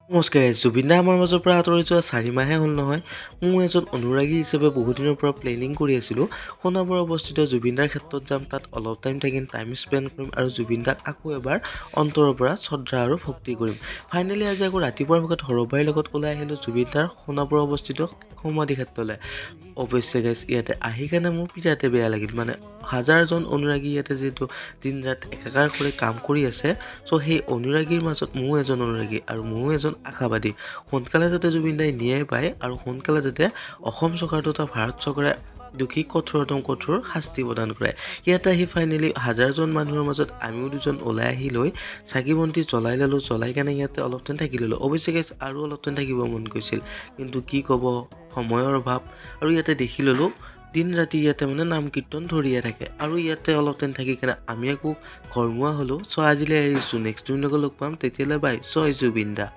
নমস্কাৰ জুবিন দা আমাৰ মাজৰ পৰা আঁতৰি যোৱা 4 মাহে হ'ল নহয়। মই এজন অনুৰাগী হিচাপে বহুদিনৰ পৰা প্লেনিং কৰি আছিলোঁ সোণাপুৰ অৱস্থিত জুবিন দাৰ ক্ষেত্ৰত যাম, তাত অলপ টাইম থাকিম, টাইম স্পেণ্ড কৰিম আৰু জুবিন দাক আকৌ এবাৰ অন্তৰৰ পৰা শ্ৰদ্ধা আৰু ভক্তি কৰিম। ফাইনেলি আজি আকৌ ৰাতিপুৱাৰ ভাগত সৰবাইৰ লগত ওলাই আহিলোঁ জুবিন দাৰ সোণাপুৰ অৱস্থিত সমাধি ক্ষেত্ৰলৈ। অৱশ্যে গাইজ ইয়াতে আহি কেনে মোৰ বিৰাটে বেয়া লাগিল, মানে হাজাৰজন অনুৰাগী ইয়াতে যিহেতু দিন ৰাত একাকাৰ কৰি কাম কৰি আছে, চ' সেই অনুৰাগীৰ মাজত ময়ো এজন অনুৰাগী আৰু ময়ো এজন আশাবাদী। সোনকালে যাতে জুবিন দাই ন্যায় পায় আৰু সোনকালে যাতে অসম চৰকাৰ তথা ভাৰত চৰকাৰে দোষীক কঠোৰতম কঠোৰ শাস্তি প্ৰদান কৰে। ইয়াতে আহি ফাইনেলি হাজাৰজন মানুহৰ মাজত আমিও দুজন ওলাই আহি লৈ চাকি বন্তি জ্বলাই ল'লোঁ, জ্বলাই কেনে ইয়াতে অলপ টাইম থাকি ল'লোঁ। অৱশ্যে গাইজ আৰু অলপ টাইম থাকিব মন গৈছিল, কিন্তু কি ক'ব সময়ৰ অভাৱ। আৰু ইয়াতে দেখি ল'লোঁ দিন ৰাতি ইয়াতে মানে নাম কীৰ্তন ধৰিয়ে থাকে আৰু ইয়াতে অলপ টাইম থাকি কেনে আমি আকৌ ঘৰমুৱা হ'লোঁ। চ' আজিলৈ এৰিছোঁ, নেক্সট দিন লগ পাম, তেতিয়ালৈ বাই, জয় জুবিন দা।